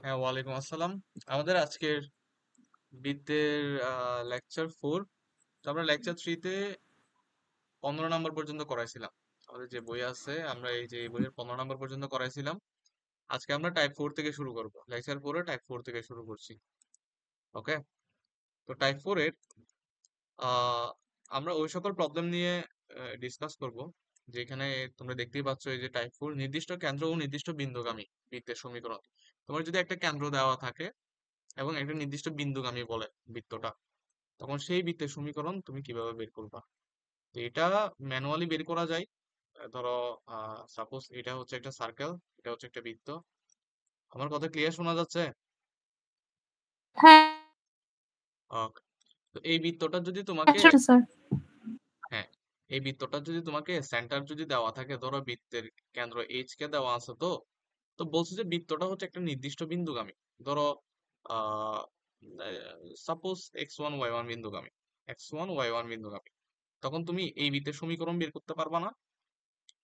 হ্যাঁ, ওয়ালাইকুম আসসালাম। আমাদের আজকের বৃত্তের লেকচার 4। তো আমরা লেকচার 3-তে 15 নম্বর পর্যন্ত করাইছিলাম। আমাদের যে বই আছে আমরা এই বইয়ের 15 নম্বর পর্যন্ত করাইছিলাম। আজকে আমরা টাইপ 4 থেকে শুরু করব। লেকচার 4-এ টাইপ 4 থেকে শুরু করছি। ওকে, তো টাইপ 4-এর আহ, আমরা ওই সকল প্রবলেম নিয়ে ডিসকাস করব, যেখানে তোমরা দেখতেই পাচ্ছ এই যে টাইপ 4 নির্দিষ্ট কেন্দ্র ও নির্দিষ্ট বিন্দুগামী বৃত্তের সমীকরণ। তোমার যদি একটা কেন্দ্র দেওয়া থাকে এবং একটা নির্দিষ্ট বিন্দুগামী বলে বৃত্তটা, তখন সেই বৃত্তের সমীকরণ তুমি কিভাবে বের করবা। তো এটা ম্যানুয়ালি বের করা যায়। ধরো, সাপোজ এটা হচ্ছে একটা সার্কেল, এটা হচ্ছে একটা বৃত্ত। আমার কথা ক্লিয়ার শোনা যাচ্ছে? হ্যাঁ Okay. তো এই বৃত্তটা যদি তোমাকে, স্যার। হ্যাঁ, এই বৃত্তটা যদি তোমাকে সেন্টার যদি দেওয়া থাকে, ধরো বৃত্তের কেন্দ্র এইচ কে দেওয়া আছে, তো তো বলছে যে বৃত্তটা হচ্ছে একটা নির্দিষ্ট বিন্দুগামী। ধরো, আহ suppose x1 y1 বিন্দুগামী, x1 y1 বিন্দুগামী। তখন তুমি এই বৃত্তের সমীকরণ বের করতে পারবা না,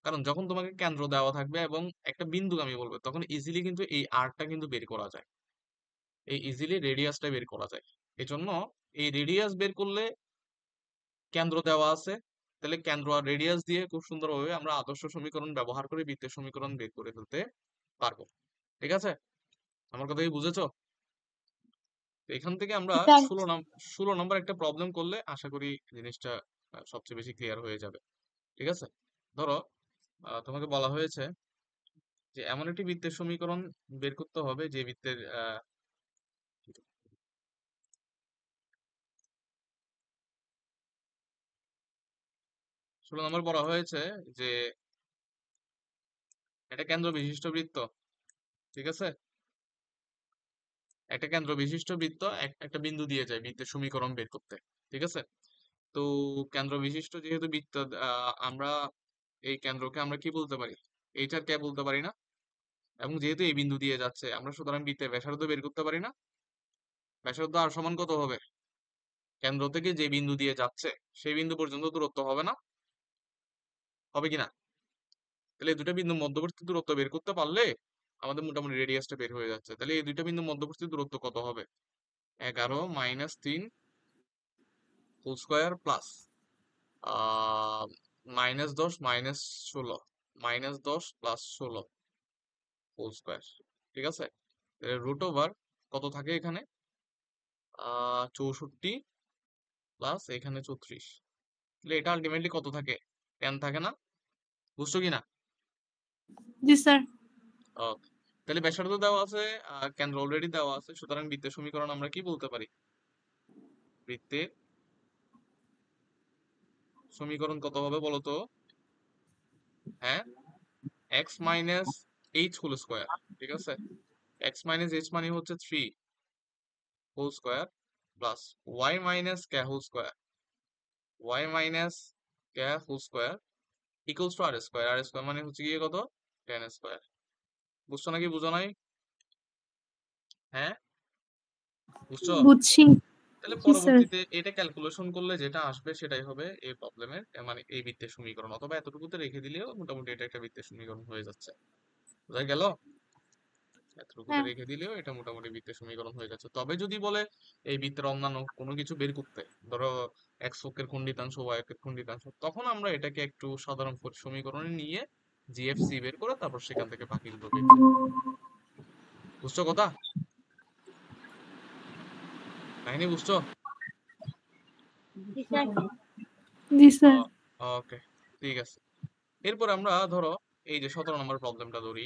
কারণ যখন তোমাকে কেন্দ্র দেওয়া থাকবে এবং একটা বিন্দুগামী বলবে, তখন ইজিলি কিন্তু এই আরটা কিন্তু বের করা যায়, এই ইজিলি রেডিয়াসটা বের করা যায়। এজন্য এই রেডিয়াস বের করলে কেন্দ্র দেওয়া আছে, তাহলে কেন্দ্র আর রেডিয়াস দিয়ে খুব সুন্দরভাবে আমরা আদর্শ সমীকরণ ব্যবহার করে বৃত্তের সমীকরণ বের করে ফেলতে পারবো। ঠিক আছে? আমার কথা কি বুঝেছো? তো এখান থেকে আমরা স্যার 16 নম্বর একটা প্রবলেম করলে আশা করি জিনিসটা সবচেয়ে বেশি ক্লিয়ার হয়ে যাবে। ঠিক আছে? ধরো, তোমাকে বলা হয়েছে যে এমন একটি বৃত্তের সমীকরণ বের করতে হবে যে বৃত্তের 16 নম্বর বলা হয়েছে যে একটা কেন্দ্র বিশিষ্ট বৃত্ত, ঠিক আছে, একটা কেন্দ্র বিশিষ্ট বৃত্ত একটা বিন্দু দিয়ে যায় বৃত্তের সমীকরণ বের করতে। ঠিক আছে? তো কেন্দ্র বিশিষ্ট যেহেতু বৃত্ত, আমরা এই কেন্দ্রকে আমরা কি বলতে পারি? এইটার কে বলতে পারি না। এবং যেহেতু এই বিন্দু দিয়ে যাচ্ছে, আমরা সুতরাং বৃত্তের ব্যাসার্ধ বের করতে পারি না। ব্যাসার্ধ আর সমান কত হবে? কেন্দ্র থেকে যে বিন্দু দিয়ে যাচ্ছে সেই বিন্দু পর্যন্ত দূরত্ব হবে না? হবে কিনা? তাহলে এই দুটো বিন্দু মধ্যবর্তী দূরত্ব বের করতে পারলে আমাদের মোটামুটি রেডিয়াসটা বের হয়ে যাচ্ছে। তাহলে এই দুইটা বিন্দু মধ্যবর্তী দূরত্ব কত হবে? 11 - 3 whole square plus -10 -16, -10 + 16 whole square. ঠিক আছে? রুট ওভার কত থাকে এখানে? 64 প্লাস এখানে 34। তাহলে এটা আলটিমেটলি কত থাকে? 10 থাকে না? বুঝছো কিনা? জি স্যার। ওকে, তাহলে ব্যাসার্ধ দেওয়া আছে, কেন্দ্র অলরেডি দেওয়া আছে, সুতরাং বৃত্তের সমীকরণ আমরা কি বলতে পারি? বৃত্তের সমীকরণ কত হবে বলো তো? হ্যাঁ, x minus h whole square. ঠিক আছে? এক্স মাইনাস এইচ মানে হচ্ছে 3 whole square plus y minus k whole square, y minus k whole square equals to r square. R square মানে হচ্ছে গিয়ে কত? 10 স্কোয়ার। বুঝছো নাকি বুঝো নাই? হ্যাঁ, বুঝছো? বুঝছি। তাহলে জি স্যার। পরবর্তীতে এটা ক্যালকুলেশন করলে যেটা আসবে সেটাই হবে এই প্রবলেমের, মানে এই বৃত্তের সমীকরণ, অথবা এতটুকুতে রেখে দিলেও মোটামুটি এটা একটা বৃত্তের সমীকরণ হয়ে যাচ্ছে। বোঝা গেল? এতটুকুতে হ্যাঁ রেখে দিলেও এটা মোটামুটি বৃত্তের সমীকরণ হয়ে যাচ্ছে। তবে যদি বলে এই বৃত্তের অন্যান্য কোনো কিছু বের করতে, ধরো এক্স অক্ষের খণ্ডিতাংশ, ওয়াই অক্ষের খণ্ডিতাংশ, তখন আমরা এটাকে একটু সাধারণ সমীকরণে নিয়ে জিএফসি বের করে তারপর সেখান থেকে বাকিগুলো বের করবো। বুঝছো কথা? কাহিনী বুঝছো? জি স্যার। ওকে, ঠিক আছে। এরপর আমরা ধরো এই যে 17 নম্বর প্রবলেমটা ধরি।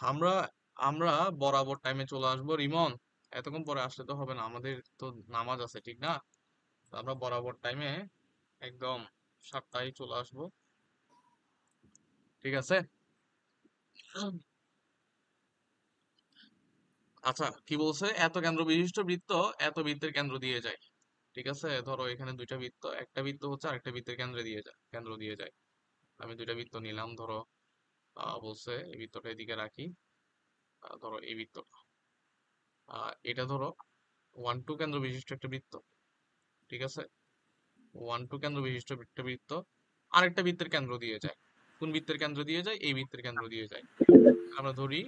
আমরা আমরা বরাবর টাইমে চলে আসবো। রিমন, এতক্ষণ পরে আসলে তো হবে না, আমাদের তো নামাজ আছে, ঠিক না? তো আমরা বরাবর টাইমে একদম 7টায় চলে আসবো। ঠিক আছে? আচ্ছা, কি বলছে? এত কেন্দ্র বিশিষ্ট বৃত্ত এত বৃত্তের কেন্দ্র দিয়ে যায়। ঠিক আছে? ধরো এখানে দুইটা বৃত্ত, একটা বৃত্ত হচ্ছে আরেকটা বৃত্তের কেন্দ্র দিয়ে যায়। আমি দুইটা বৃত্ত নিলাম, ধরো বলছে এই বৃত্তটা এদিকে রাখি। ধরো এই বৃত্তটা, এটা ধরো 1 2 কেন্দ্র বিশিষ্ট একটা বৃত্ত। ঠিক আছে? 1 2 কেন্দ্র বিশিষ্ট একটা বৃত্ত আরেকটা বৃত্তের কেন্দ্র দিয়ে যায়। কোন বৃত্তের কেন্দ্র দিয়ে যায়? এই বৃত্তের কেন্দ্র দিয়ে যায়। আমরা ধরি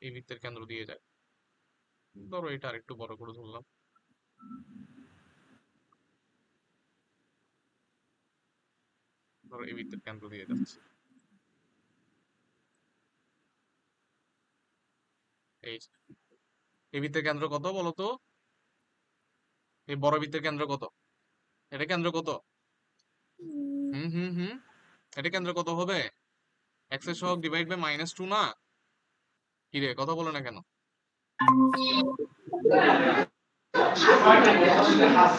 এই বৃত্তের কেন্দ্র দিয়ে যায়। ধরো এটা আরেকটু বড় করে ধরলাম। ধরো এই বৃত্তের কেন্দ্র দিয়ে যাচ্ছে। এই যে। এই বৃত্তের কেন্দ্র কত বলো তো? এই বড় বৃত্তের কেন্দ্র কত? এটা কেন্দ্র কত? হুম হুম হুম এটা কেন্দ্র কত হবে? এক্স এর সহগ ডিভাইড বাই -2 না? কি রে, কথা বলে না কেন?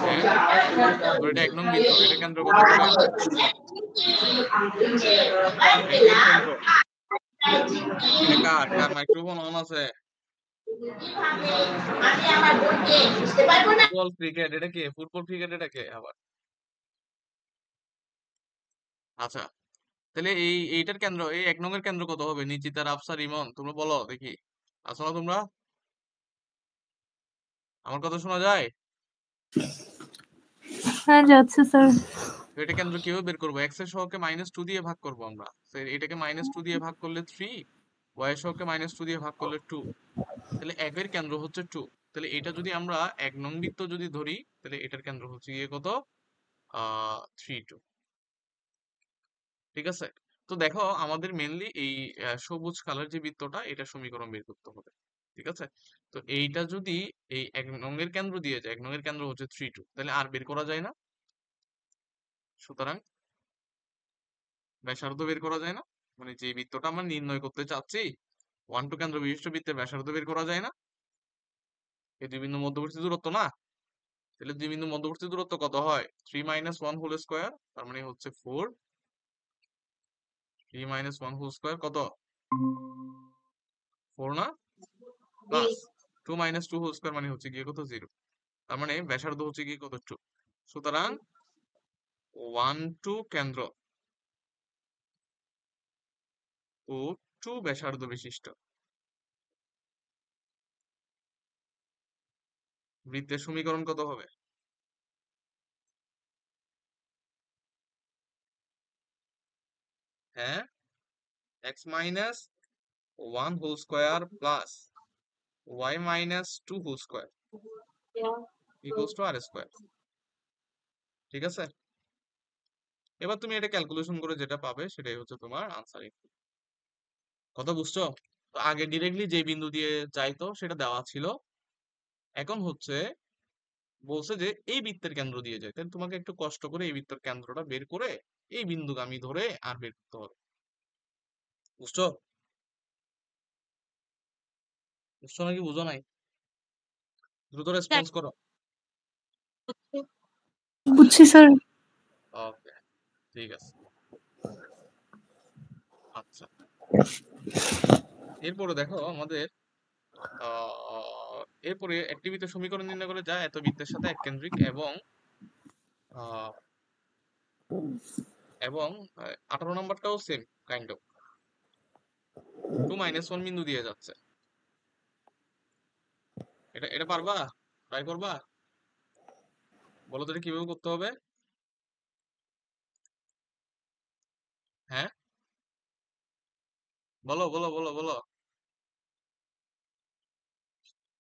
হ্যাঁ, তো এটা 1 নং বৃত্ত, এটা কেন্দ্র কত হবে? এটা এর কেন্দ্র। এটা কার কার মাইক্রোফোন অন আছে? ফুটবল ক্রিকেট এটা কে? ফুটবল ক্রিকেট এটা কে আবার? আচ্ছা, তাহলে এইটার কেন্দ্র, এই 1 নং এর কেন্দ্র কত হবে? নিচিতা, রাফসা, রিমন, তোমরা বলো দেখি। আছো না তোমরা? আমার কথা শোনা যায়? হ্যাঁ যাচ্ছে স্যার। তো এটা কেন্দ্র কিভাবে বের করবো? এক্স এর সহগকে -2 দিয়ে ভাগ করবো আমরা। তো এটাকে -2 দিয়ে ভাগ করলে 3, ওয়াই এর সহগকে -2 দিয়ে ভাগ করলে 2। তাহলে একের কেন্দ্র হচ্ছে 2। তাহলে এটা যদি আমরা 1 নং বৃত্ত যদি ধরি, তাহলে এটার কেন্দ্র হচ্ছে গিয়ে কত? 3 2। ঠিক আছে? তো দেখো আমাদের মেনলি এই সবুজ কালার যে বৃত্তটা, এটা সমীকরণ বের করতে হবে। ঠিক আছে? তো এইটা যদি এই 1 নং এর কেন্দ্র দিয়ে যায়, 1 নং এর কেন্দ্র হচ্ছে 3 2, তাহলে আর বের করা যায় না। সুতরাং ব্যাসার্ধ বের করা যায় না। মানে যে বৃত্তটা আমরা নির্ণয় করতে চাচ্ছি, 1 2 কেন্দ্র বিশিষ্ট বৃত্তের ব্যাসার্ধ বের করা যায় না। এই দুই বিন্দু মধ্যবর্তী দূরত্ব না? তাহলে দুই বিন্দু মধ্যবর্তী দূরত্ব কত হয়? 3 - 1 হোল স্কয়ার, তার মানে হচ্ছে 4। 3 - 1 হোল স্কয়ার কত? 4 না? প্লাস 2 - 2 হোল স্কয়ার মানে হচ্ছে গিয়ে কত? 0। তার মানে ব্যাসার্ধ হচ্ছে গিয়ে কত? 2। সুতরাং 1 2 কেন্দ্র ও 2 ব্যাসার্ধ বিশিষ্ট বৃত্তের সমীকরণ কত হবে? হ্যাঁ, x - 1 whole square plus y - 2 whole square equals to r square. ঠিক আছে? এবার তুমি এটা ক্যালকুলেশন করে যেটা পাবে সেটাই হচ্ছে তোমার আনসার। কথা বুঝছো? তো আগে ডিরেক্টলি যে বিন্দু দিয়ে যাইতো সেটা দেওয়া ছিল। এখন হচ্ছে বলছে যে এই বৃত্তের কেন্দ্র দিয়ে যায়, তাহলে তোমাকে একটু কষ্ট করে এই বৃত্তের কেন্দ্রটা বের করে এই বিন্দুগামী ধরে আর বের করতে হবে। বুঝছো? বুঝছো নাকি বুঝো নাই? দ্রুত রেসপন্স করো। বুঝছি স্যার। ওকে, ঠিক আছে। আচ্ছা, এরপরে দেখো আমাদের এরপরে একটি বৃত্তের সমীকরণ নির্ণয় করে, যা এত বৃত্তের সাথে এককেন্দ্রিক এবং আহ, এবং 18 নম্বরটাও সেম কাইন্ড অফ 2 - 1 বিন্দু দিয়ে যাচ্ছে। এটা এটা পারবা? ট্রাই করবা? বলো তো এটা কিভাবে করতে হবে? হ্যাঁ, বলো বলো বলো বলো।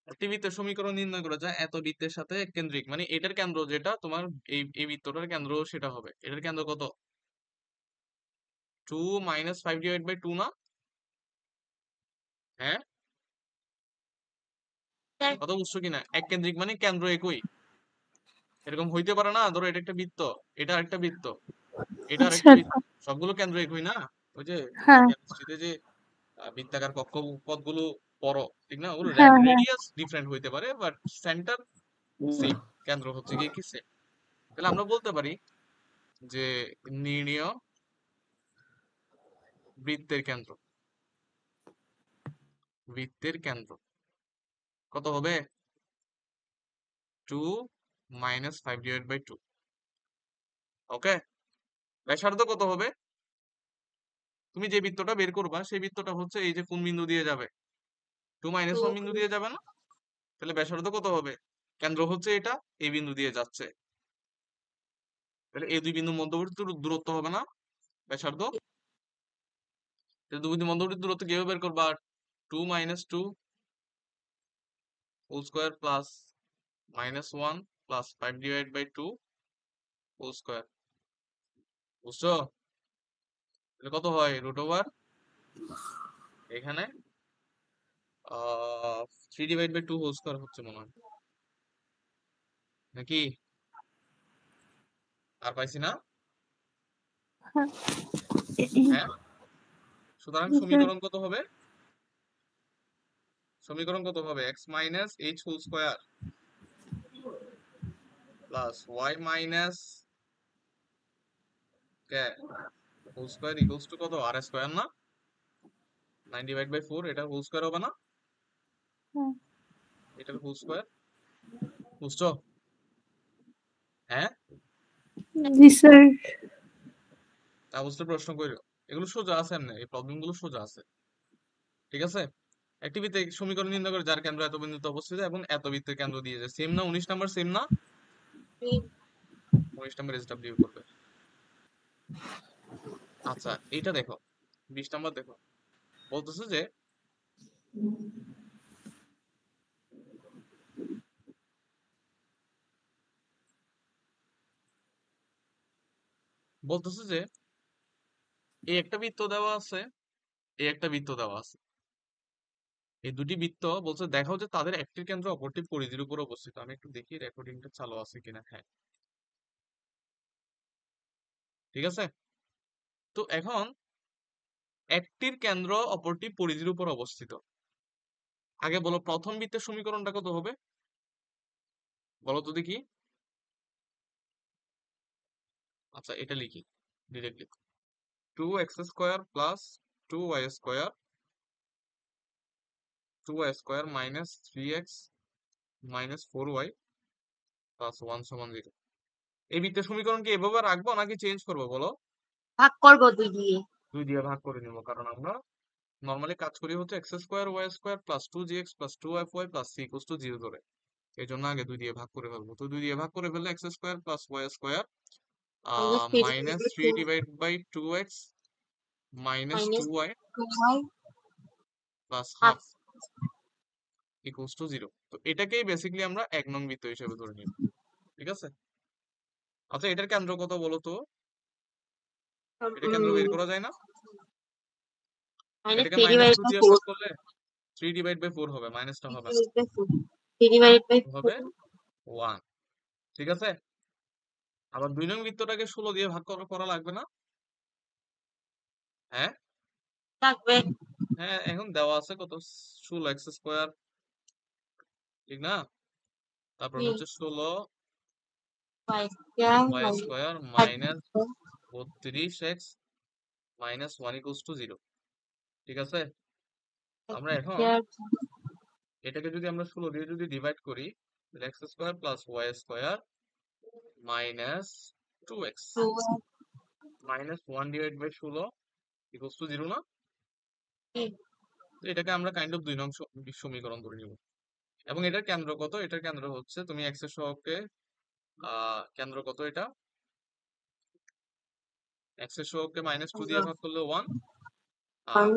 একটি বৃত্তের সমীকরণ নির্ণয় করা যায় এত বৃত্তের সাথে কেন্দ্রিক, মানে এটার কেন্দ্র যেটা তোমার, এই বৃত্তটার কেন্দ্র সেটা হবে। এটার কেন্দ্র কত? 2 - 5 ডিভাইড বাই 2 না? হ্যাঁ, কথা বুঝছো কিনা? এক কেন্দ্রিক মানে কেন্দ্র একই। এরকম হইতে পারে না, ধরো এটা একটা বৃত্ত, এটা আরেকটা বৃত্ত, এটা আচ্ছা আরেকটা বৃত্ত, আচ্ছা। সবগুলো কেন্দ্র একই না? ওই যে হ্যাঁ কেমিস্ট্রিতে যে বৃত্তাকার কক্ষপথগুলো পড়ো, ঠিক না? ওগুলো হ্যাঁ হ্যাঁ। রেডিয়াস ডিফারেন্ট হইতে পারে, বাট সেন্টার সেম। কেন্দ্র হচ্ছে গিয়ে কি সেম। তাহলে আমরা বলতে পারি যে নির্ণীয় বৃত্তের কেন্দ্র, বৃত্তের কেন্দ্র কত হবে? 2 - 5 ডিভাইড বাই 2। ওকে, ব্যাসার্ধ কত হবে? তুমি যে বৃত্তটা বের করবা সেই বৃত্তটা হচ্ছে এই যে কোন বিন্দু দিয়ে যাবে? 2 - 1 বিন্দু দিয়ে যাবে না? তাহলে ব্যাসার্ধ কত হবে? কেন্দ্র হচ্ছে এটা, এই বিন্দু দিয়ে যাচ্ছে, তাহলে এই দুই বিন্দু মধ্যবর্তী দূরত্ব হবে না ব্যাসার্ধ? দুই মধ্যবর্তী দূরত্ব কিভাবে বের করবা? 2 minus 2 whole square plus minus 1 plus 5 divided by 2 whole square। বুঝছো? এটা কত হয়? রুট ওভার এখানে 3 ডিভাইড বাই 2 হোল স্কয়ার হচ্ছে মনে হয়, নাকি? আর পাইছি না? হ্যাঁ, সুতরাং সমীকরণ কত হবে? সমীকরণ কত হবে? x minus h whole square plus y minus k whole square equals to কত? আর স্কয়ার না? 9 ডিভাইড বাই 4 এটা হোল স্কয়ার হবে না? এটার হোল স্কয়ার। বুঝছো? হ্যাঁ, জি স্যার। তা বুঝতে প্রশ্ন কইরো। এগুলো সোজা আছে, এমনি এই প্রবলেম গুলো সোজা আছে, ঠিক আছে? একটি বৃত্তে সমীকরণ নির্ণয় করে যার কেন্দ্র এত বিন্দুতে অবস্থিত এবং এত বৃত্তের কেন্দ্র দিয়ে যায়। সেম না? 19 নাম্বার সেম না? 19 নাম্বার এসডব্লিউ করবে। আচ্ছা, এইটা দেখো, 20 নাম্বার দেখো, বলতেছে যে বলতেছে যে এই একটা বৃত্ত দেওয়া আছে, এই একটা বৃত্ত দেওয়া আছে, এই দুটি বৃত্ত বলছে দেখাও যে তাদের একটির কেন্দ্র অপরটির পরিধির উপর অবস্থিত। আমি একটু দেখি রেকর্ডিংটা চালু আছে কিনা। হ্যাঁ, ঠিক আছে। তো এখন একটির কেন্দ্র অপরটির পরিধির উপর অবস্থিত। আগে বলো প্রথম বৃত্তের সমীকরণটা কত হবে? বলো তো দেখি। আচ্ছা, এটা লিখি directly. 2x square plus 2y square 2y square minus 3x minus 4y plus 1 সমান 0। এই বৃত্তের সমীকরণ কি এভাবে রাখবো নাকি চেঞ্জ করবো বলো? ভাগ করবো 2 দিয়ে। 2 দিয়ে ভাগ করে নিব, কারণ আমরা নরমালি কাজ করি হচ্ছে x square y square plus 2gx plus 2fy plus c equals to 0 ধরে। এই জন্য আগে 2 দিয়ে ভাগ করে ফেলবো। তো 2 দিয়ে ভাগ করে ফেললে x square plus y square minus 3 divide by 2x minus 2y plus half equals to 0। তো এটাকেই বেসিক্যালি আমরা 1 নং বৃত্ত হিসেবে ধরে নিব, ঠিক আছে? আচ্ছা, এটার কেন্দ্র কত বলো তো? এটা কেন্দ্র বের করা যায় না? এটাকে মাইনাস 2 দিয়ে ভাগ করলে 3 ডিভাইড বাই 4 হবে, মাইনাসটা হবে না, হবে 1, ঠিক আছে? আবার 2 নং বৃত্তটাকে 16 দিয়ে ভাগ করা লাগবে না? হ্যাঁ, লাগবে। হ্যাঁ, এখন দেওয়া আছে কত? 16 x স্কয়ার, ঠিক না? তারপর হচ্ছে 16 y square minus 32x minus 1 equals to 0, ঠিক আছে? আমরা এখন এটাকে যদি আমরা 16 দিয়ে যদি ডিভাইড করি, x square plus y square minus 2x minus 1 divide by 16 equals to 0 না? তো এটাকে আমরা কাইন্ড অফ 2 নং সমীকরণ ধরে নিব। এবং এটার কেন্দ্র কত? এটার কেন্দ্র হচ্ছে, তুমি x এর সহগকে কেন্দ্র কত এটা? x এর সহগকে মাইনাস 2 দিয়ে ভাগ করলে 1 আর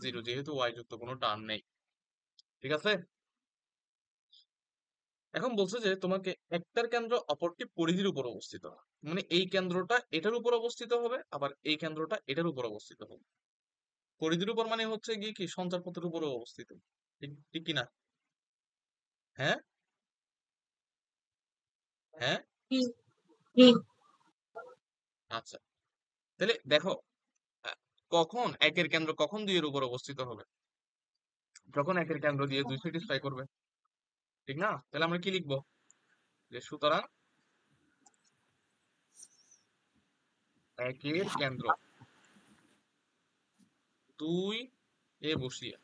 0, যেহেতু y যুক্ত কোনো টার্ম নেই, ঠিক আছে? এখন বলছে যে তোমাকে একটার কেন্দ্র অপরটি পরিধির উপর অবস্থিত, মানে এই কেন্দ্রটা এটার উপর অবস্থিত হবে, আবার এই কেন্দ্রটা এটার উপর অবস্থিত হবে। পরিধির উপর মানে হচ্ছে গিয়ে কি সঞ্চারপথের উপর অবস্থিত, ঠিক ঠিক কিনা? হ্যাঁ, হ্যাঁ, আচ্ছা, তাহলে দেখো আহ, কখন একের কেন্দ্র কখন 2 এর উপর অবস্থিত হবে? যখন একের কেন্দ্র দিয়ে 2 স্যাটিসফাই করবে, ঠিক না? তাহলে আমরা কি লিখবো? যে সুতরাং একের কেন্দ্র 2 এ বসিয়ে,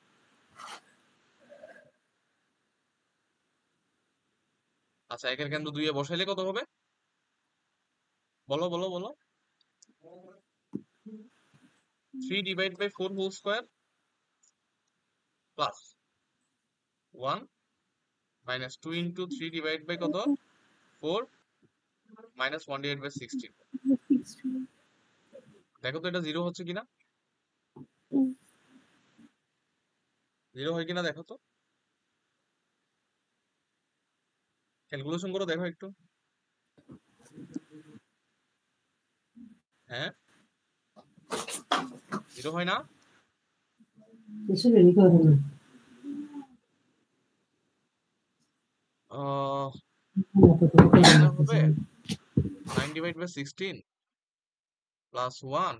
আচ্ছা, একের কেন্দ্র 2 এ বসাইলে কত হবে? বলো বলো বলো। 3 divide by 4 whole square plus 1 minus 2 into 3 divide by কত? 4 মাইনাস 1 ডিভাইড বাই 16। দেখো তো এটা 0 হচ্ছে কিনা? 0 হয় কিনা দেখো তো, ক্যালকুলেশন করে দেখো একটু। হ্যাঁ, 0 হয় না? কিছু রেডি করে না আহ, এতটুকু এটা বানাতে হবে চাই 9/16 প্লাস 1।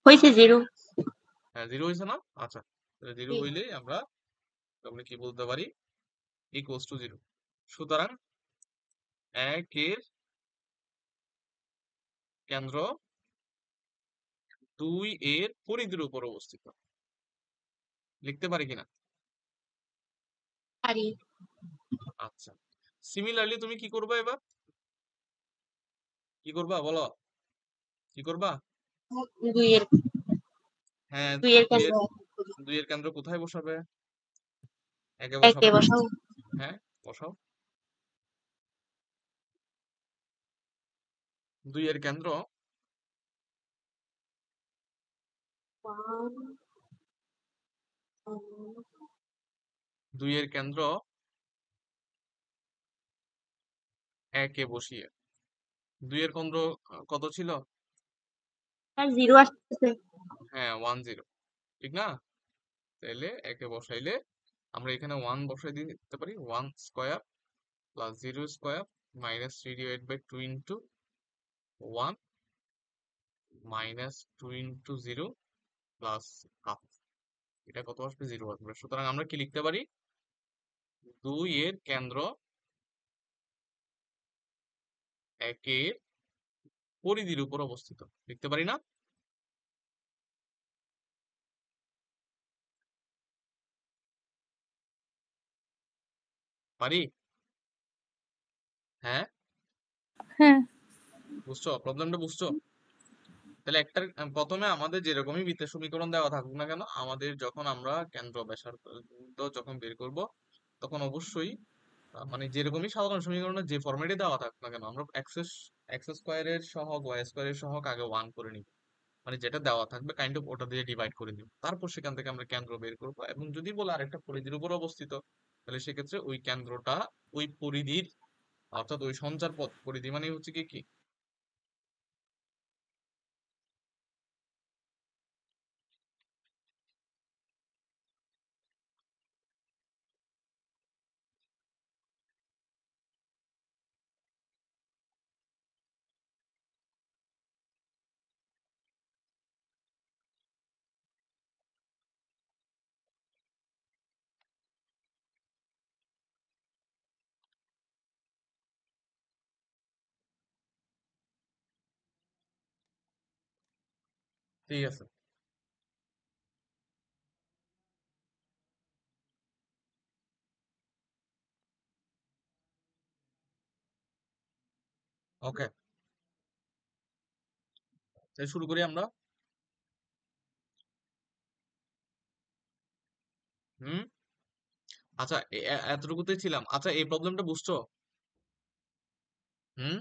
হয়েছে 0। হ্যাঁ, 0 হয়েছে না? আচ্ছা, 0 হইলেই আমরা কি বলতে পারি, ইকুয়ালস টু 0। সুতরাং 1 এর কেন্দ্র 2 এর পরিধির উপর অবস্থিত, লিখতে পারি কিনা? পারি। আচ্ছা, সিমিলারলি তুমি কি করবা এবার? কি করবা বলো, কি করবা? 2 এর হ্যাঁ, 2 এর 2 কেন্দ্র এর 2 এর কেন্দ্র কোথায় বসাবে? একে একে বসাবা না? বসাও। হ্যাঁ, বসাও। 2 এর কেন্দ্র 2 এর কেন্দ্র একে বসিয়ে, 2 এর কেন্দ্র কত ছিল? আর 0 আসতেছে। হ্যাঁ, 1 0, ঠিক না? তাহলে একে বসাইলে আমরা এখানে 1 বসাই দিতে পারি, 1 square plus 0 square minus 3/2 into 1 minus 2 into 0 plus half. এটা কত আসবে? 0 আসবে। সুতরাং আমরা কি লিখতে পারি? 2 এর কেন্দ্র একের পরিধির উপর অবস্থিত, লিখতে পারি না? পারি? হ্যাঁ, হ্যাঁ বুঝছো? প্রবলেমটা বুঝছো? তাহলে একটা প্রথমে আমাদের যেরকমই বৃত্তের সমীকরণ দেওয়া থাকুক না কেন, আমাদের যখন আমরা কেন্দ্র ব্যাসার্ধ যখন বের করব, তখন অবশ্যই মানে যেরকমই সাধারণ সমীকরণের যে ফরম্যাটে দেওয়া থাকুক না কেন, আমরা এক্স স্কোয়ারের সহগ ওয়াই স্কোয়ারের সহগ আগে 1 করে নিব। মানে যেটা দেওয়া থাকবে কাইন্ড অফ ওটা দিয়ে ডিভাইড করে দিব, তারপর সেখান থেকে আমরা কেন্দ্র বের করব। এবং যদি বলে আরেকটা পরিধির উপর অবস্থিত, তাহলে সেক্ষেত্রে ওই কেন্দ্রটা ওই পরিধির, অর্থাৎ ওই সঞ্চার পথ, পরিধি মানে হচ্ছে কি কি ঠিক আছে, ওকে, তাহলে শুরু করি আমরা। হুম, আচ্ছা, এতটুকুতেই ছিলাম। আচ্ছা, এই প্রবলেমটা বুঝছো? হুম,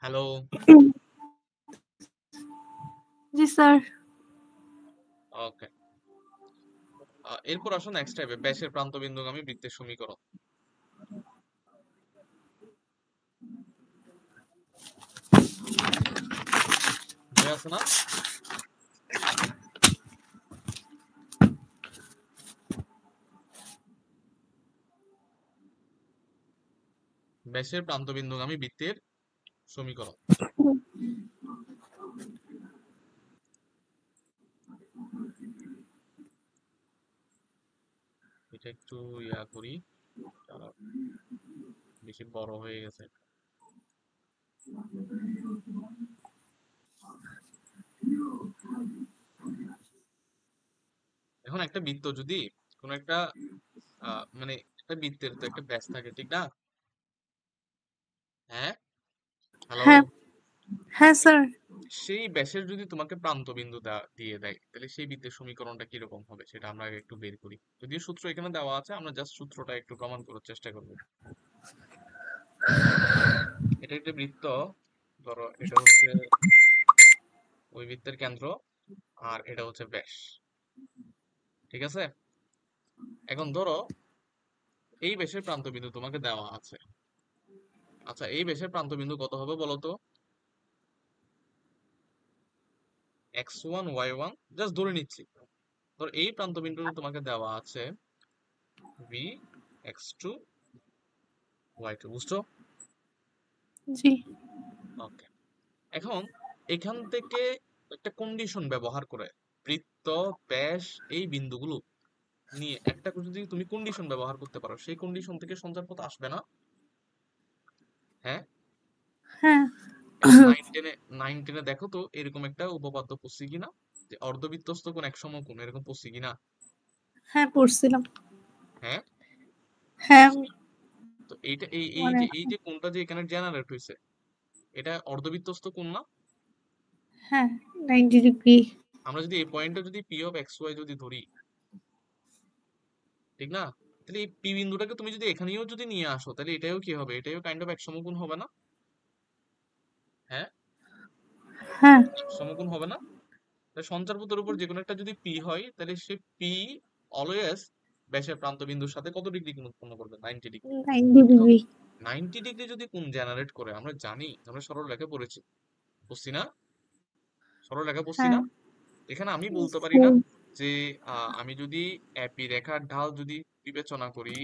হ্যালো, জি স্যার। ওকে। এরপর আসো নেক্সট টাইপে, ব্যাসের প্রান্তবিন্দুগামী বৃত্তের সমীকরণ। বই আছে না? ব্যাসের প্রান্তবিন্দুগামী বৃত্তের সমীকরণ। এটা একটু ইয়া করি, কারণ বেশি বড় হয়ে গেছে। এখন একটা বৃত্ত যদি কোনো একটা মানে একটা বৃত্তের তো একটা ব্যাস থাকে, ঠিক না? হ্যাঁ, হ্যালো, হ্যাঁ হ্যাঁ স্যার। সেই ব্যাসের যদি তোমাকে প্রান্তবিন্দু দিয়ে দেয়, তাহলে সেই বৃত্তের সমীকরণটা কিরকম হবে সেটা আমরা আগে একটু বের করি। যদিও সূত্র এখানে দেওয়া আছে, আমরা জাস্ট সূত্রটা একটু প্রমাণ করার চেষ্টা করবো। এটা একটা বৃত্ত, ধরো এটা হচ্ছে ওই বৃত্তের কেন্দ্র, আর এটা হচ্ছে ব্যাস। ঠিক আছে? এখন ধরো এই ব্যাসের প্রান্ত বিন্দু তোমাকে দেওয়া আছে। আচ্ছা, এই ব্যাসের প্রান্ত বিন্দু কত হবে বলো তো? x1 y1, জাস্ট ধরে নিচ্ছি। ধর এই প্রান্ত বিন্দুটা তোমাকে দেওয়া আছে v x2 y2, বুঝছো? জি। ওকে, এখন এখান থেকে একটা কন্ডিশন ব্যবহার করে বৃত্ত, ব্যাস, এই বিন্দুগুলো নিয়ে একটা করে যদি তুমি কন্ডিশন ব্যবহার করতে পারো, সেই কন্ডিশন থেকে সঞ্চার পথ আসবে না? হ্যাঁ, হ্যাঁ। এখন 9-10-এ দেখো তো এরকম একটা উপপাদ্য পড়ছি কিনা, যে অর্ধবৃত্তস্থ কোণ এক সমকোণ, এরকম পড়ছি কিনা? হ্যাঁ, পড়ছিলাম। হ্যাঁ, হ্যাঁ, পড়ছি। তো এইটা এই এই মনে যে আছে। এই যে কোণটা যে এখানে জেনারেট হয়েছে, এটা অর্ধবৃত্তস্থ কোণ না? হ্যাঁ, 90 ডিগ্রি। আমরা যদি এই পয়েন্টটা যদি পি অফ এক্স ওয়াই যদি ধরি, ঠিক না? তাহলে এই পি বিন্দুটাকে তুমি যদি এখানেও যদি নিয়ে আসো, তাহলে এটাও কি হবে? এটাও কাইন্ড অফ এক সমকোণ হবে না? হ্যাঁ, হ্যাঁ, এক সমকোণ হবে না? তাহলে সঞ্চারপথের উপর যে কোনো একটা যদি পি হয়, তাহলে সে পি অলওয়েজ ব্যাসের প্রান্ত বিন্দুর সাথে কত ডিগ্রি কোণ উৎপন্ন করবে? 90 ডিগ্রি। 90 ডিগ্রি। 90 ডিগ্রি যদি কোণ জেনারেট করে, আমরা জানি, আমরা সরলরেখা পড়েছি, বুঝছি না? সরলরেখা পড়ছি হ্যাঁ। না? এখানে আমি বলতে পারি না যে আমি যদি এপি রেখার ঢাল যদি বিবেচনা করি,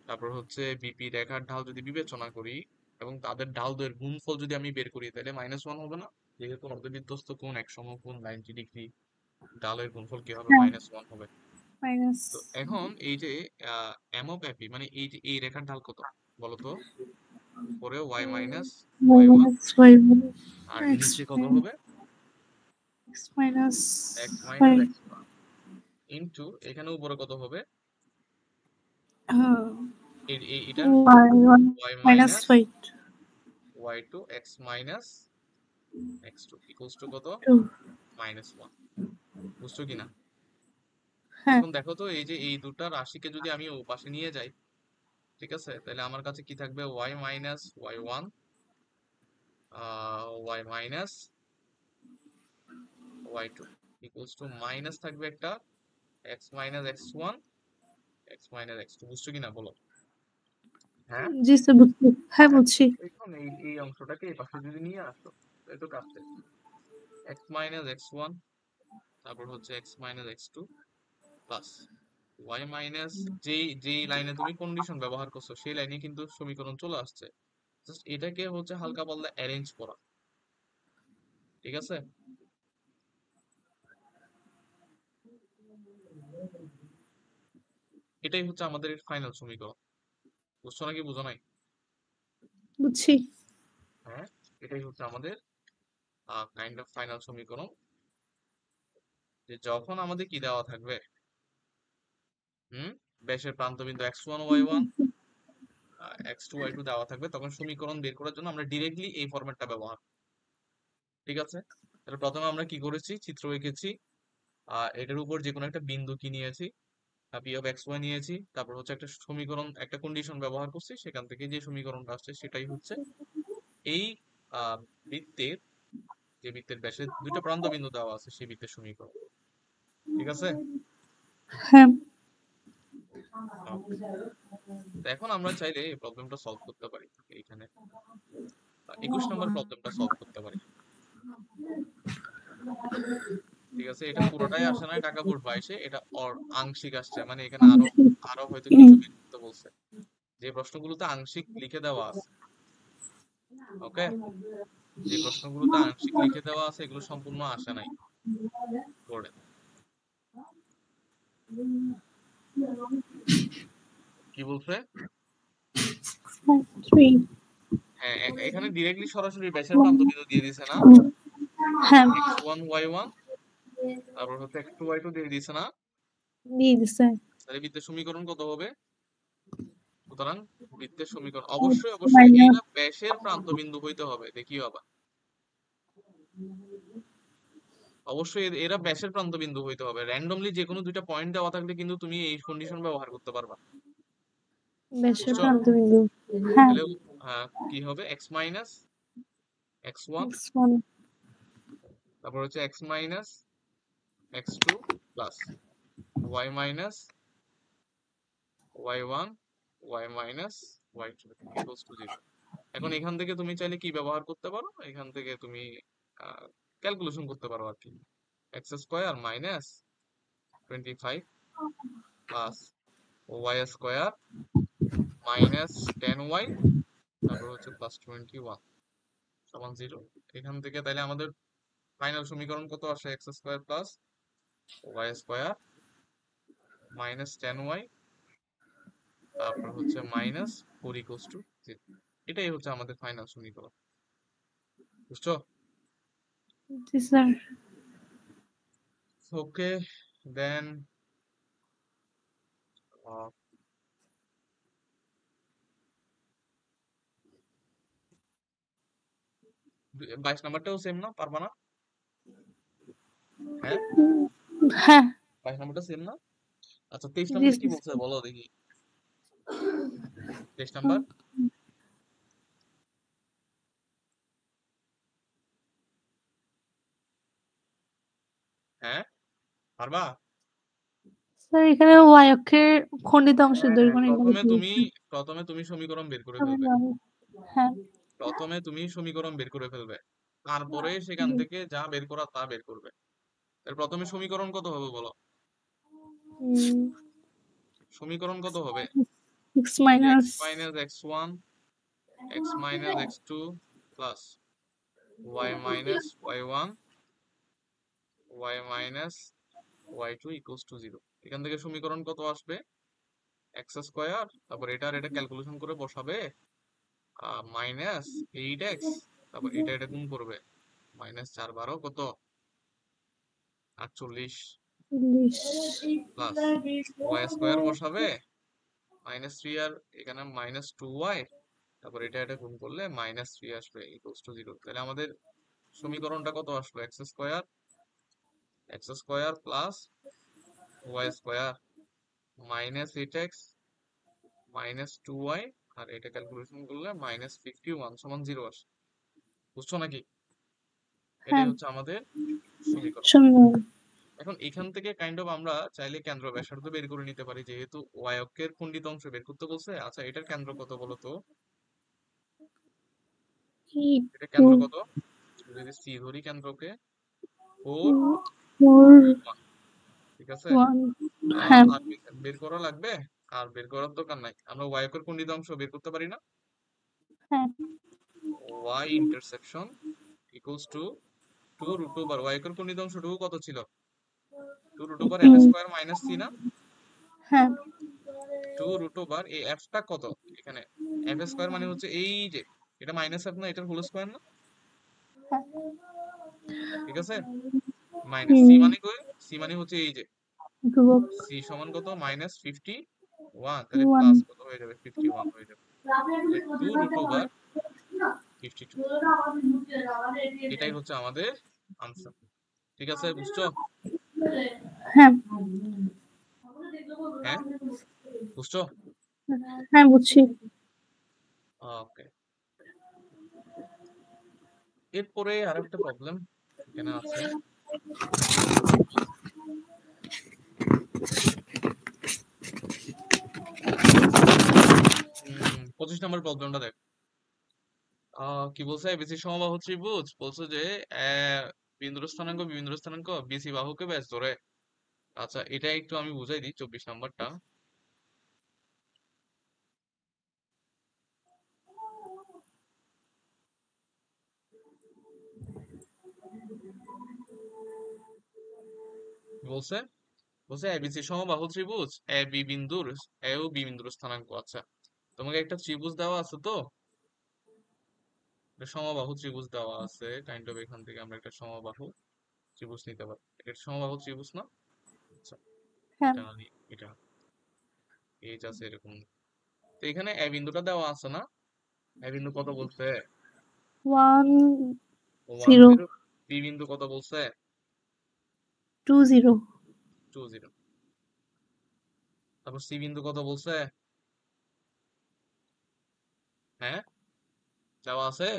তারপর হচ্ছে বিপি রেখার ঢাল যদি বিবেচনা করি, এবং তাদের ঢালদের গুণফল যদি আমি বের করি, তাহলে -1 হবে না? যেহেতু অর্ধবৃত্তস্থ কোণ এক সমকোণ 90 ডিগ্রি, ঢালের গুণফল কি হবে? হ্যাঁ, -1 হবে। মাইনাস তো এখন এই যে এম অফ এপি, মানে এই যে এই রেখার ঢাল কত বলো তো? পরে y minus y y1, minus y1 আর x নিচে কত হবে? Minus x minus y। x1 into এখানে উপরে কত হবে? এটার y1 y minus minus y2। y2 x minus x2 equals to কত? -1। বুঝছো কিনা? হ্যাঁ, এখন দেখো তো এই যে এই দুটা রাশিকে যদি আমি ও পাশে নিয়ে যাই, ঠিক আছে, তাহলে আমার কাছে কি থাকবে? y minus y1 y minus y2 equals to minus থাকবে একটা x minus x1 x minus x2। বুঝছো কিনা বলো? হ্যাঁ, জি স্যার, বুঝছি। হ্যাঁ, বুঝছি। এখন এই অংশটাকে এই পাশে যদি নিয়ে আসো, একটু কাটতে x মাইনাস x1, তারপর হচ্ছে x minus x2 plus y minus, যেই লাইনে তুমি কন্ডিশন ব্যবহার করছো সেই লাইনে কিন্তু সমীকরণ চলে আসছে, জাস্ট এটাকে হচ্ছে হালকা পাতলা অ্যারেঞ্জ করা, ঠিক আছে? এটাই হচ্ছে আমাদের ফাইনাল সমীকরণ। বুঝছো নাকি বুঝো নাই? বুঝছি। হ্যাঁ, এটাই হচ্ছে আমাদের কাইন্ড অফ ফাইনাল সমীকরণ, যে যখন আমাদের কি দেওয়া থাকবে, ব্যাসের প্রান্তবিন্দু x1 y1 x2 y2 দেওয়া থাকবে, তখন সমীকরণ বের করার জন্য আমরা ডিরেক্টলি এই ফরম্যাটটা ব্যবহার, ঠিক আছে? তাহলে প্রথমে আমরা কি করেছি? চিত্র এঁকেছি, এটার উপর যে কোনো একটা বিন্দু কি নিয়েছি, পি অফ এক্স ওয়াই নিয়েছি, তারপর হচ্ছে একটা সমীকরণ, একটা কন্ডিশন ব্যবহার করছি, সেখান থেকে যে সমীকরণটা আসছে সেটাই হচ্ছে এই আহ, বৃত্তের, যে বৃত্তের ব্যাসের দুইটা প্রান্ত বিন্দু দেওয়া আছে সেই বৃত্তের সমীকরণ, ঠিক আছে? হ্যাঁ, Okay. তো এখন আমরা চাইলে এই প্রবলেমটা সলভ করতে পারি, এইখানে 21 নম্বর প্রবলেমটা সলভ করতে পারি, ঠিক আছে? এটা পুরোটাই আসে নাই টাকা বোর্ড 22-এ, এটা আংশিক আসছে, মানে এখানে আরো আরো হয়তো কিছু বের করতে বলছে, যে প্রশ্নগুলোতে আংশিক লিখে দেওয়া আছে, ওকে, যে প্রশ্নগুলোতে আংশিক লিখে দেওয়া আছে এগুলো সম্পূর্ণ আসে নাই বোর্ডে। কি বলছে? 3। হ্যাঁ, এখানে ডিরেক্টলি সরাসরি ব্যাসের প্রান্ত বিন্দু দিয়ে দিছে না? হ্যাঁ, x1 y1, তারপর হচ্ছে x2 y2 দিয়ে দিছে না? দিয়ে দিছে। তাহলে বৃত্তের সমীকরণ কত হবে? সুতরাং বৃত্তের সমীকরণ অবশ্যই মাইনাস এরা ব্যাসের প্রান্ত বিন্দু হইতে হবে, দেখিও আবার, অবশ্যই এরা ব্যাসের প্রান্ত বিন্দু হইতে হবে। র্যান্ডমলি যে কোনো দুইটা পয়েন্ট দেওয়া থাকলে কিন্তু তুমি এই কন্ডিশন ব্যবহার করতে পারবা, ব্যাসের বুঝছো? প্রান্তবিন্দু। হ্যাঁ, তাহলে কি হবে? x মাইনাস x1, x1 তারপর হচ্ছে x minus x2 plus y minus y1 y minus y2 equals to 0। এখন এখান থেকে তুমি চাইলে কি ব্যবহার করতে পারো, এখান থেকে তুমি ক্যালকুলেশন করতে পারো আর কি। X square minus 25 plus y square minus 10y তারপর হচ্ছে প্লাস 21 সমান 0। এখান থেকে তাইলে আমাদের ফাইনাল সমীকরণ কত আসে? X square plus y square minus 10y তারপর হচ্ছে মাইনাস 4 ইকুয়ালস টু 0। এটাই হচ্ছে আমাদের ফাইনাল সমীকরণ, বুঝছো? জি স্যার। ওকে, দেন 22 নাম্বারটাও সেম না? পারবা না? হ্যাঁ, হ্যাঁ 22 নাম্বারটা সেম না? আচ্ছা 23 জি নাম্বারে কি স্যার। বলছে বলো দেখি। 23 নাম্বার হ্যাঁ পারবা? স্যার এখানে y অক্ষের খণ্ডিত অংশের দৈর্ঘ্য নির্ণয় করতে বলছে। প্রথমে তুমি সমীকরণ বের করে আমি ফেলবে। জানি। হ্যাঁ প্রথমে তুমি সমীকরণ বের করে ফেলবে, তারপরে সেখান থেকে যা বের করা তা বের করবে। এর প্রথমে সমীকরণ কত হবে বলো? সমীকরণ কত হবে? x minus x minus x1 x minus x2 plus y minus y1 y minus y2 equals to 0। এখান থেকে সমীকরণ কত আসবে? এক্স স্কোয়ার তারপর এটা আর এটা ক্যালকুলেশন করে বসাবে মাইনাস 8x তারপর এটা গুণ করবে মাইনাস 4 কত 48 প্লাস ওয়াই স্কোয়ার বসাবে মাইনাস 3 আর এখানে মাইনাস 2y তারপর এটা গুণ করলে মাইনাস 3 আসবে ইকুয়ালস টু 0। তাহলে আমাদের সমীকরণটা কত আসলো? X square plus y square minus 8x minus 2y আর এটা ক্যালকুলেশন করলে মাইনাস 51 সমান 0 আসে। বুঝছো নাকি? এটাই হ্যাঁ হচ্ছে আমাদের সমীকরণ। সমীকরণ। এখন এখান থেকে কাইন্ড অফ আমরা চাইলে কেন্দ্র ব্যাসার্ধ বের করে নিতে পারি, যেহেতু ওয়াই অক্ষের খণ্ডিত অংশ বের করতে বলছে। আচ্ছা এটার কেন্দ্র কত বলো তো? এটা কেন্দ্র কত? যদি সি ধরি কেন্দ্রকে 4 1, ঠিক আছে? হ্যাঁ আর বের করা লাগবে? আর বের করার দরকার নাই, আমরা ওয়াই অক্ষের খণ্ডিত অংশ বের করতে পারি না? হ্যাঁ y intersection equals to 2 root over y অক্ষের খণ্ডিত অংশ 2 কত ছিল? 2 root over f square minus c না? হ্যাঁ 2 রুট ওভার এই এফটা কত এখানে? এফ স্কোয়ার মানে হচ্ছে এই যে এটা মাইনাস এফ না, এটার হোল স্কোয়ার না? ঠিক আছে, মাইনাস সি মানে কই? সি মানে হচ্ছে এই যে ধ্রুবক সি সমান কত? মাইনাস 51, তাহলে প্লাস কত হয়ে যাবে? 51 হয়ে যাবে। 2 রুট ওভার 52, এটাই হচ্ছে আমাদের আনসার। ঠিক আছে, বুঝছো? হ্যাঁ হ্যাঁ বুঝছো? হ্যাঁ বুঝছি। ওকে, এরপরে আরেকটা প্রবলেম এখানে আছে। 25 নম্বর প্রবলেমটা দেখ। কি বলছে? এবিসি সমবাহু ত্রিভুজ বলছে যে বিন্দুর স্থানাঙ্ক বিসি বাহুকে ব্যাস ধরে। আচ্ছা এটা একটু আমি বুঝাই দিই 24 নাম্বারটা। বলছে বলছে এবিসি সমবাহু ত্রিভুজ এ ও বি বিন্দুর স্থানাঙ্ক। আচ্ছা তোমাকে একটা ত্রিভুজ দেওয়া আছে তো, একটা সমবাহু ত্রিভুজ দেওয়া আছে কাইন্ড অফ। এখান থেকে আমরা একটা সমবাহু ত্রিভুজ নিতে পারি। এটা সমবাহু ত্রিভুজ না? আচ্ছা হ্যাঁ এটা নিই, এটা এই আছে এরকম। তো এখানে এ বিন্দুটা দেওয়া আছে না? এ বিন্দু কত বলছে? 1 1 0 0। বি বিন্দু কত বলছে? 2 0 2 0। তারপর সি বিন্দু কত বলছে? হ্যাঁ দেওয়া আছে?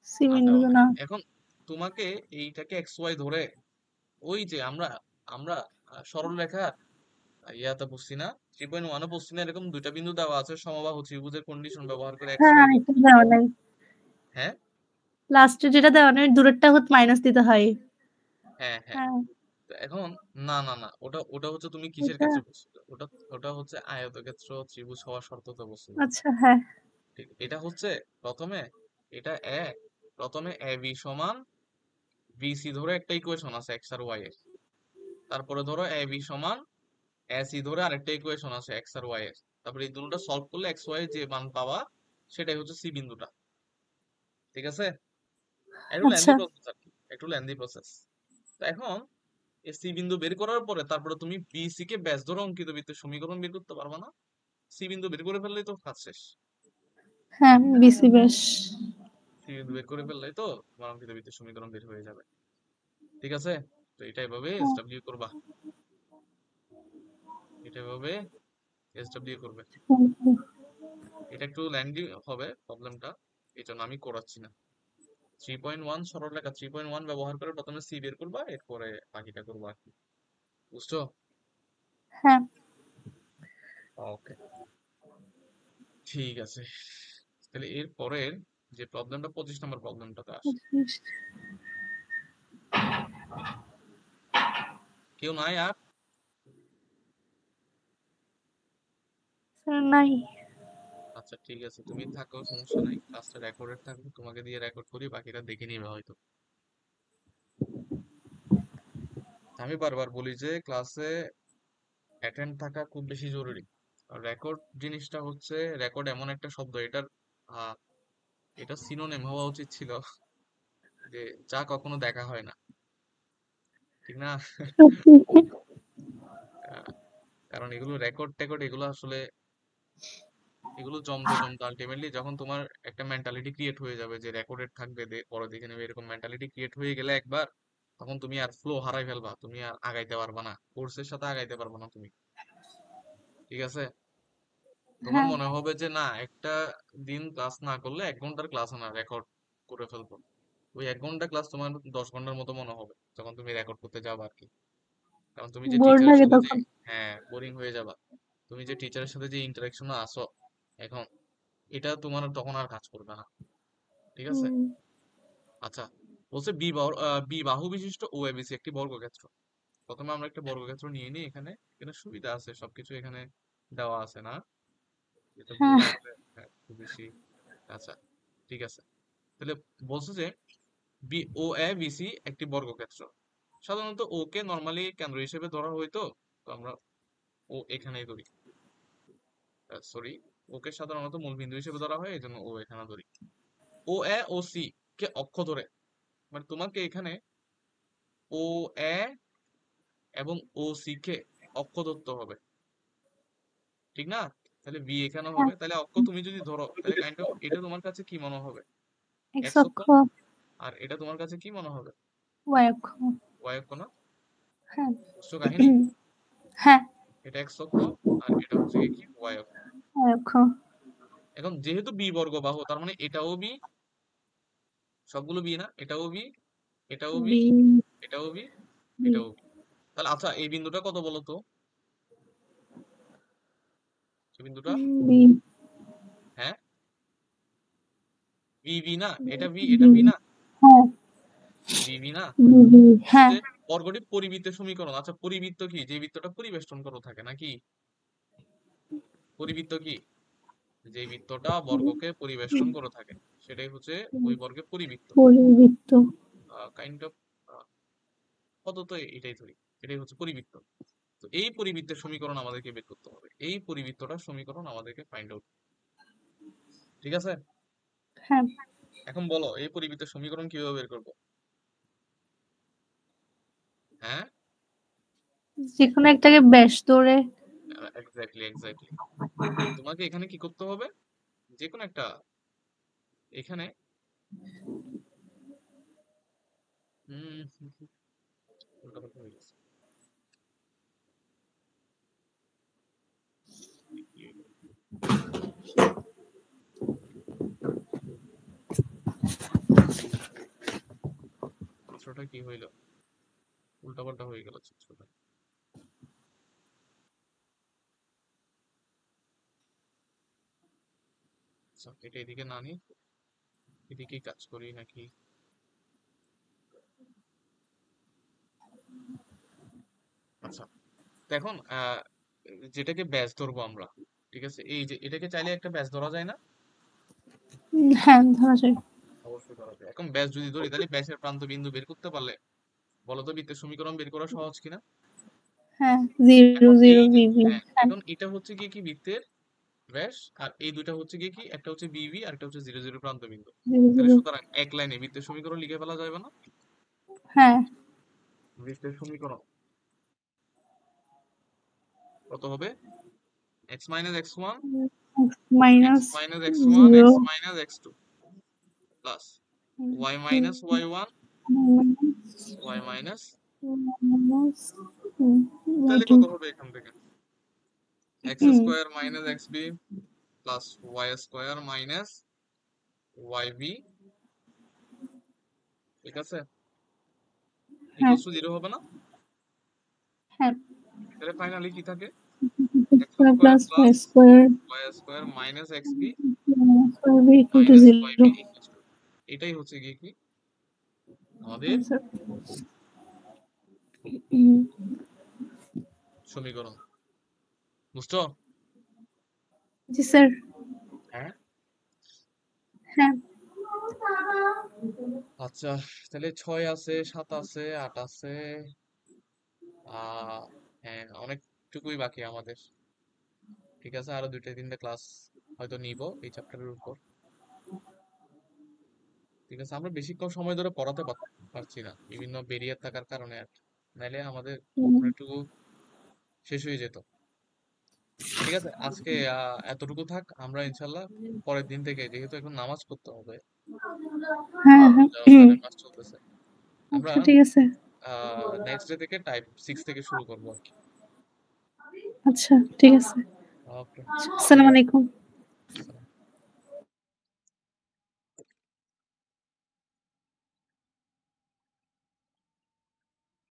সি না বিন্দু দেওয়া নাই। না। এখন তোমাকে এইটাকে এক্স ওয়াই ধরে ওই যে আমরা আমরা সরল রেখা ইয়াতে বুঝছি না 3.1 বুঝছি না, এরকম দুইটা বিন্দু দেওয়া আছে সমবাহু ত্রিভুজের কন্ডিশন ব্যবহার করে এক্স হ্যাঁ ওয়াই এটা দেওয়া নাই, হ্যাঁ লাস্টে যেটা দেওয়া নাই দূরেরটা হচ্ছে মাইনাস দিতে হয়। হ্যাঁ হ্যাঁ হ্যাঁ তো এখন না না না ওটা ওটা হচ্ছে তুমি কিসের এটা ক্ষেত্রে বলছো, ওটা ওটা হচ্ছে আয়তক্ষেত্র ত্রিভুজ হওয়ার শর্ততে বলছো। আচ্ছা হ্যাঁ ঠিক এটা হচ্ছে প্রথমে এটা প্রথমে এ বি সমান বিসি ধরে একটা ইকুয়েশন আছে এক্স আর ওয়াই এর, তারপরে ধরো এ বি সমান এসি ধরে আরেকটা ইকুয়েশন আছে এক্স আর ওয়াই এর, তারপরে এই দুটোটা সলভ করলে এক্স ওয়াই যে মান পাবা সেটাই হচ্ছে সি বিন্দুটা। ঠিক আছে, একটু লেন্দি আচ্ছা প্রসেস আর কি, একটু লেন্দি প্রসেস। তো এখন এই সি বিন্দু বের করার পরে তারপরে তুমি বিসি কে ব্যাস ধরে অঙ্কিত বৃত্তের সমীকরণ বের করতে পারবা না? সি বিন্দু বের করে ফেললেই তো কাজ শেষ। হ্যাঁ বিসি বেশ। সি বিন্দু বের করে ফেললেই তো তোমার অঙ্কিত বৃত্তের সমীকরণ বের হয়ে যাবে। ঠিক আছে, তো এটা এভাবে হ্যাঁ, এসডব্লিউ করবা, এটা এভাবে এসডব্লিউ করবে। হুম, এটা একটু লেন্দি হবে প্রবলেমটা, এই জন্য আমি করাচ্ছি না। 3.1 সরলরেখা 3.1 ব্যবহার করে প্রথমে সি বের করবা, এরপরে বাকিটা করবা আর কি। বুঝছো? হ্যাঁ ওকে, ঠিক আছে। তাহলে এর পরের যে প্রবলেমটা 25 নম্বর প্রবলেমটাতে আসে, কেউ নাই আর? স্যার নাই। আচ্ছা ঠিক আছে, তুমি থাকো, সমস্যা নাই, ক্লাসটা রেকর্ডেড থাকবে, তোমাকে দিয়ে রেকর্ড করি, বাকিটা দেখে নিবে হয়তো। আমি বারবার বলি যে ক্লাসে অ্যাটেন্ড থাকা খুব বেশি জরুরি। রেকর্ড জিনিসটা হচ্ছে, রেকর্ড এমন একটা শব্দ, এটার আহ, এটা সিনোনিম হওয়া উচিত ছিল যে যা কখনো দেখা হয় না, ঠিক না? সত্যি। আহ, কারণ এগুলো রেকর্ড টেকর্ড এগুলো আসলে এগুলো জমতে জমতে আলটিমেটলি যখন তোমার একটা মেন্টালিটি ক্রিয়েট হয়ে যাবে যে রেকর্ডেড থাকবে, পরে দেখে নেবে, এরকম মেন্টালিটি ক্রিয়েট হয়ে গেলে একবার, তখন তুমি আর ফ্লো হারাই ফেলবা, তুমি আর আগাইতে পারবা না, কোর্সের সাথে আগাইতে পারবা না তুমি। ঠিক আছে, তোমার হ্যাঁ মনে হবে যে না একটা দিন ক্লাস না করলে 1 ঘন্টার ক্লাস না রেকর্ড করে ফেলবো, ওই 1 ঘন্টা ক্লাস তোমার 10 ঘন্টার মতো মনে হবে যখন তুমি রেকর্ড করতে যাবা আর কি। কারণ তুমি যে বোর টিচারের লাগে সাথে যে, তখন। হ্যাঁ বোরিং হয়ে যাবা, তুমি যে টিচারের সাথে যে ইন্টারাকশনে আসো এখন, এটা তোমার তখন আর কাজ করবে না। ঠিক আছে, হুম, আচ্ছা, বলছে বি বাহু বিশিষ্ট ও এবিসি একটি বর্গক্ষেত্র। প্রথমে আমরা একটা বর্গক্ষেত্র নিয়ে নিই, এখানে এখানে সুবিধা আছে, সবকিছু এখানে দেওয়া আছে না, এটা ভুল হ্যাঁ আসলে হ্যাঁ, খুব বেশি। আচ্ছা ঠিক আছে, তাহলে বলছে যে বি ও এ বিসি একটি বর্গক্ষেত্র। সাধারণত ও কে নরমালি কেন্দ্র হিসেবে ধরা হইতো, তো আমরা ও এখানেই ধরি, সরি, ওকে সাধারণত মূলবিন্দু হিসেবে ধরা হয়, এই জন্য ও এখানে ধরি। ও এ ও সি কে অক্ষ ধরে, মানে তোমাকে এখানে ও এ এবং ও সি কে অক্ষ ধরতে হবে, ঠিক না? তাহলে বি এখানে হ্যাঁ হবে, তাহলে অক্ষ তুমি যদি ধরো তাহলে কাইন্ড অফ এটা তোমার কাছে কি মনে হবে? এক্স এক্স অক্ষ। অক্ষ, আর এটা তোমার কাছে কি মনে হবে? ওয়াই অক্ষ। ওয়াই অক্ষ না? হ্যাঁ বুঝছো কাহিনী? হ্যাঁ এটা এক্স অক্ষ আর এটা হচ্ছে কি ওয়াই অক্ষ। ওয়াই অক্ষ। এখন যেহেতু বি বর্গ বাহু, তার মানে এটাও বি, সবগুলো বি না, এটাও বি, এটাও বি, বি এটাও বি, বি এটাও বি। তাহলে আচ্ছা এই বিন্দুটা কত বলো তো, এই বিন্দুটা, বি হ্যাঁ বি বি না, এটা বি, এটা বি বি না, হ্যাঁ বি বি না। বি বি বলছে হ্যাঁ যে বর্গটি পরিবৃত্তের সমীকরণ। আচ্ছা পরিবৃত্ত কি? যে বৃত্তটা পরিবেষ্টন করে থাকে নাকি? পরিবৃত্ত কি? যে বৃত্তটা বর্গকে পরিবেষ্টন করে থাকে সেটাই হচ্ছে ওই বর্গের পরিবৃত্ত। পরিবৃত্ত। কাইন্ড অফ পদ্ধত এটাই ধরি, এটাই হচ্ছে পরিবৃত্ত। তো এই পরিবৃত্তের সমীকরণ আমাদেরকে বের করতে হবে, এই পরিবৃত্তটার সমীকরণ আমাদেরকে ফাইন্ড আউট। ঠিক আছে, হ্যাঁ এখন বলো এই পরিবৃত্তের সমীকরণ কিভাবে বের করবো? হ্যাঁ যেকোনো একটাকে ব্যাস ধরে। এক্স্যাক্টলি এক্স্যাক্টলি, তোমাকে এখানে কি করতে হবে? যে কোনো একটা, এখানে হম উল্টাপাল্টা হয়ে গেছে। চিত্রটা কি হইলো? উল্টাপাল্টা হয়ে গেল চিত্রটা। আচ্ছা এটা এদিকে না নি, এদিকে কাজ করি নাকি? আচ্ছা তো এখন যেটাকে ব্যাস ধরবো আমরা, ঠিক আছে, এই যে এটাকে চাইলে একটা ব্যাস ধরা যায় না? হ্যাঁ ধরা যায়। অবশ্যই ধরা যায়। এখন ব্যাস যদি ধরি তাহলে ব্যাসের প্রান্ত বিন্দু বের করতে পারলে বলো তো বৃত্তের সমীকরণ বের করা সহজ কিনা? হ্যাঁ 0 এখন 0 এই যে বিবি। হ্যাঁ, হ্যাঁ এখন এটা হচ্ছে কি বৃত্তের ব্যাস, আর এই দুইটা হচ্ছে কি একটা হচ্ছে বিবি আর একটা হচ্ছে 0 0 প্রান্ত বিন্দু। 0 তাহলে 0। সুতরাং এক লাইনে বৃত্তের সমীকরণ লিখে ফেলা যাবে না? হ্যাঁ বৃত্তের সমীকরণ কত হবে? x minus x1 x minus minus x1 x 0 minus x2 plus y minus y1 y minus, তাহলে কত হবে এখান থেকে? x square minus xb plus y square minus yb, ঠিক আছে, হ্যাঁ equals to 0 হবে না? হ্যাঁ তাহলে ফাইনালি কি থাকে? x square square plus y plus square y square minus xb equal to minus 0। yb equals to, এটাই হচ্ছে কি আমাদের সমীকরণ। বুঝছো? জি স্যার। হ্যাঁ হ্যাঁ আচ্ছা, তাহলে 6 আছে, 7 আছে, 8 আছে, হ্যাঁ অনেকটুকুই বাকি আমাদের। ঠিক আছে, আরো 2-3টা ক্লাস হয়তো নিব এই চ্যাপ্টারের উপর। ঠিক আছে, আমরা বেশিক্ষণ সময় ধরে পড়াতে পারছি না বিভিন্ন ব্যারিয়ার থাকার কারণে আর কি। নাইলে আমাদের অনেকটুকু শেষ হয়ে যেত। ঠিক আছে, আজকে এতটুকু থাক। আমরা ইনশাল্লাহ পরের দিন থেকে, যেহেতু এখন নামাজ পড়তে হবে, হ্যাঁ হ্যাঁ রমজানের মাস চলতেছে, আমরা আচ্ছা ঠিক আছে। নেক্সট ডে থেকে টাইপ 6 থেকে শুরু করবো আর কি। আচ্ছা ঠিক আছে। ওকে, আসসালামু আলাইকুম।